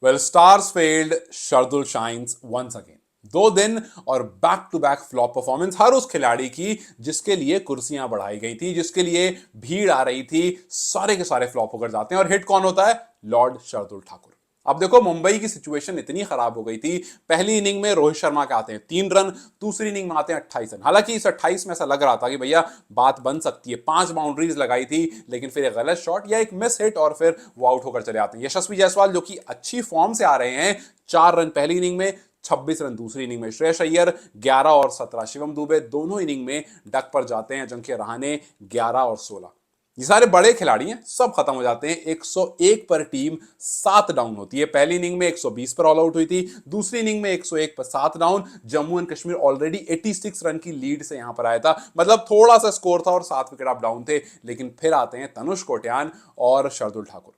Well stars failed, Shardul shines once again. 2 दिन और back to back flop performance हर उस खिलाड़ी की जिसके लिए कुर्सियां बढ़ाई गई थी, जिसके लिए भीड़ आ रही थी, सारे के सारे फ्लॉप होकर जाते हैं। और हिट कौन होता है? लॉर्ड शार्दुल ठाकुर। अब देखो मुंबई की सिचुएशन इतनी खराब हो गई थी, पहली इनिंग में रोहित शर्मा के आते हैं 3 रन, दूसरी इनिंग में आते हैं 28 रन। हालांकि इस 28 में ऐसा लग रहा था कि भैया बात बन सकती है, 5 बाउंड्रीज लगाई थी, लेकिन फिर एक गलत शॉट या एक मिस हिट और फिर वो आउट होकर चले आते हैं। यशस्वी जायसवाल जो कि अच्छी फॉर्म से आ रहे हैं, 4 रन पहली इनिंग में, 26 रन दूसरी इनिंग में। श्रेयस अय्यर 11 और 17, शिवम दुबे दोनों इनिंग में डक पर जाते हैं। अजिंक्य रहाणे 11 और 16। ये सारे बड़े खिलाड़ी हैं, सब खत्म हो जाते हैं। 101 पर टीम 7 डाउन होती है। पहली इनिंग में 120 पर ऑल आउट हुई थी, दूसरी इनिंग में 101 पर 7 down. Jammu and Kashmir already 86 run की लीड से यहां पर आया था, मतलब थोड़ा सा स्कोर था और 7 विकेट आप डाउन थे। लेकिन फिर आते हैं तनुष कोट्यान और Shardul Thakur.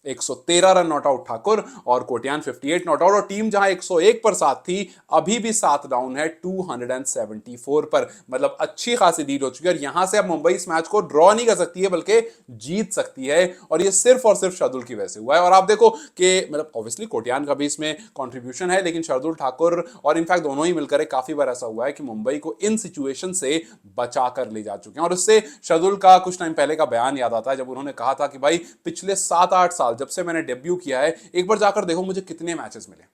113 run not out Thakur और कोट्यान 58 नॉट आउट। और टीम जहां 101 पर 7 थी, अभी भी 7 डाउन है 274 पर, मतलब अच्छी खासी लीड हो चुकी है। और यहां से अब मुंबई इस मैच को ड्रॉ नहीं कर सकती है, बल्कि जीत सकती है। और ये सिर्फ और सिर्फ शार्दुल की वजह से हुआ है। और आप देखो कि मतलब ऑब्वियसली कोट्यान का भी इसमें कंट्रीब्यूशन है, लेकिन शार्दुल ठाकुर और इनफैक्ट दोनों ही मिलकर काफी बार ऐसा हुआ है कि मुंबई को इन सिचुएशन से बचा कर ले जा चुके हैं। और इससे शार्दुल का कुछ टाइम पहले का बयान याद आता है, जब उन्होंने कहा था कि भाई पिछले 7-8 साल जब से मैंने डेब्यू किया है, एक बार जाकर देखो मुझे कितने मैचेस मिले।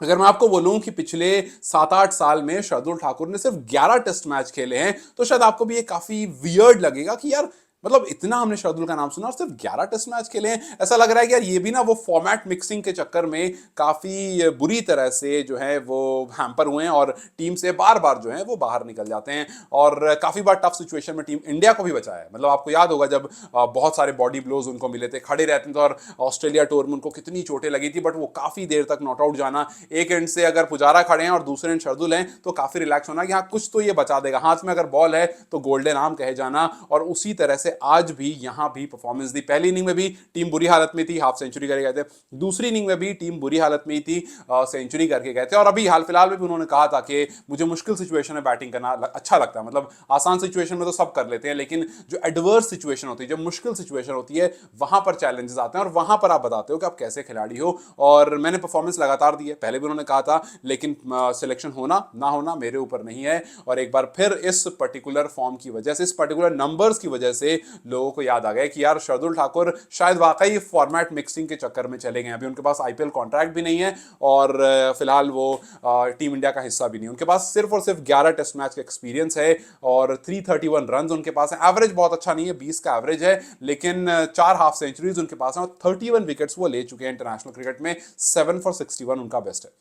अगर मैं आपको बोलूं कि पिछले 7-8 साल में शार्दुल ठाकुर ने सिर्फ 11 टेस्ट मैच खेले हैं, तो शायद आपको भी ये काफी वियर्ड लगेगा कि यार मतलब इतना हमने शार्दुल का नाम सुना और सिर्फ 11 टेस्ट मैच खेले हैं। ऐसा लग रहा है कि यार ये भी ना वो फॉर्मेट मिक्सिंग के चक्कर में काफी बुरी तरह से जो है वो हैम्पर हुए हैं और टीम से बार बार जो है वो बाहर निकल जाते हैं। और काफी बार टफ सिचुएशन में टीम इंडिया को भी बचाया है। मतलब आपको याद होगा जब बहुत सारे बॉडी ब्लोज उनको मिले थे, खड़े रहते थे, और ऑस्ट्रेलिया टूर में उनको कितनी चोटें लगी थी, बट वो काफी देर तक नॉट आउट जाना। एक एंड से अगर पुजारा खड़े हैं और दूसरे एंड शार्दुल हैं, तो काफी रिलैक्स होना कि हाँ कुछ तो ये बचा देगा, हाथ में अगर बॉल है तो गोल्डन आर्म कहे जाना। और उसी तरह से आज भी यहां भी परफॉर्मेंस दी। पहली इनिंग में भी टीम बुरी हालत में थी, हाफ सेंचुरी करके गए थे। दूसरी इनिंग में भी टीम बुरी हालत में ही थी, सेंचुरी करके गए थे। और अभी हाल फिलहाल में भी उन्होंने कहा था कि मुझे मुश्किल सिचुएशन में बैटिंग करना अच्छा लगता है। मतलब आसान सिचुएशन में तो सब कर लेते हैं, लेकिन जो एडवर्स सिचुएशन होती है, जो मुश्किल सिचुएशन होती है, वहां पर चैलेंजेस आते हैं और वहां पर आप बताते हो कि आप कैसे खिलाड़ी हो। और मैंने परफॉर्मेंस लगातार दी है, पहले भी उन्होंने कहा था, लेकिन सिलेक्शन होना ना होना मेरे ऊपर नहीं है। और एक बार फिर इस पर्टिकुलर फॉर्म की वजह से, इस पर्टिकुलर नंबर्स की वजह से लोगों को याद आ गया कि यार शार्दुल ठाकुर शायद वाकई फॉर्मेट मिक्सिंग के चक्कर में चले गए। अभी उनके पास आईपीएल कॉन्ट्रैक्ट भी नहीं है और फिलहाल वो टीम इंडिया का हिस्सा भी नहीं। उनके पास सिर्फ और सिर्फ 11 टेस्ट मैच का एक्सपीरियंस है और 331 रन उनके पास है। एवरेज बहुत अच्छा नहीं है, 20 का एवरेज है, लेकिन 4 हाफ सेंचुरीज उनके पास है और 31 विकेट्स वो ले चुके हैं इंटरनेशनल क्रिकेट में। 7 फॉर 61 उनका बेस्ट है।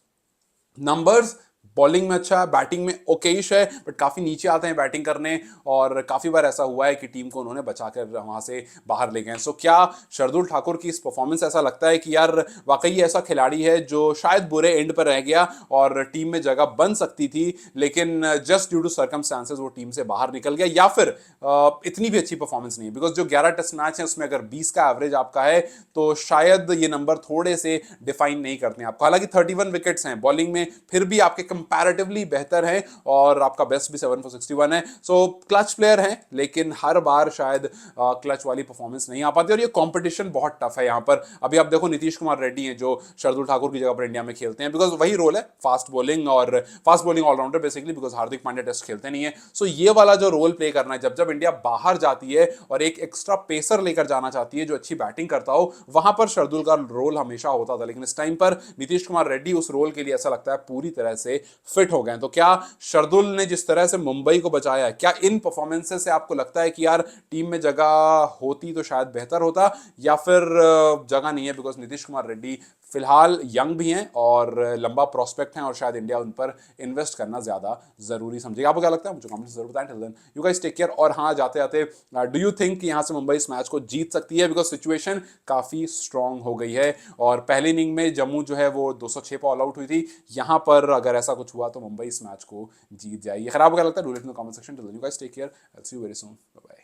नंबर्स बॉलिंग में अच्छा है, बैटिंग में ओकेश है, बट काफी नीचे आते हैं बैटिंग करने। और काफी बार ऐसा हुआ है कि टीम को उन्होंने बचाकर वहां से बाहर ले गए। सो क्या शार्दुल ठाकुर की इस परफॉर्मेंस ऐसा लगता है कि यार वाकई ऐसा खिलाड़ी है जो शायद बुरे एंड पर रह गया और टीम में जगह बन सकती थी, लेकिन जस्ट ड्यू टू सर्कमस्टांसेस वो टीम से बाहर निकल गया? या फिर इतनी भी अच्छी परफॉर्मेंस नहीं है? बिकॉज जो 11 टेस्ट मैच है उसमें अगर 20 का एवरेज आपका है, तो शायद ये नंबर थोड़े से डिफाइन नहीं करते हैं आपको। हालांकि 31 विकेट्स हैं बॉलिंग में, फिर भी आपके कंपैरेटिवली बेहतर है और आपका बेस्ट भी 7 फॉर 61 है। सो क्लच प्लेयर है, लेकिन हर बार शायद क्लच वाली परफॉर्मेंस नहीं आ पाती। और ये कंपटीशन बहुत टफ है यहाँ पर। अभी आप देखो नीतीश कुमार रेड्डी हैं जो शार्दुल ठाकुर की जगह पर इंडिया में खेलते हैं, बिकॉज वही रोल है, फास्ट बॉलिंग और fast bowling all-rounder basically, because Hardik Pandya test खेलते नहीं है। सो ये वाला जो रोल प्ले करना है, जब जब इंडिया बाहर जाती है और एक एक्स्ट्रा पेसर लेकर जाना चाहती है जो अच्छी बैटिंग करता हो, वहां पर शार्दुल का रोल हमेशा होता था। लेकिन इस टाइम पर नीतीश कुमार रेड्डी उस रोल के लिए ऐसा लगता है पूरी तरह से फिट हो गए। तो क्या शार्दुल ने जिस तरह से मुंबई को बचाया है, क्या इन परफॉर्मेंसेस से आपको लगता है कि यार टीम में जगह होती तो शायद बेहतर होता? या फिर जगह नहीं है बिकॉज नीतीश कुमार रेड्डी फिलहाल यंग भी हैं और लंबा प्रोस्पेक्ट हैं और शायद इंडिया उन पर इन्वेस्ट करना ज्यादा जरूरी समझेगा? आपको क्या लगता है मुझे कमेंट जरूर बताएं। Till then you guys take care. और हाँ, जाते जाते डू यू थिंक यहां से मुंबई इस मैच को जीत सकती है? बिकॉज सिचुएशन काफी स्ट्रांग हो गई है और पहली इनिंग में जम्मू जो है वो 206 पर ऑल आउट हुई थी। यहां पर अगर ऐसा कुछ हुआ तो मुंबई इस मैच को जीत जाएगी। खराब क्या लगता है? Do let in the comment section. Till then you guys take care. I will see you very soon. Bye bye.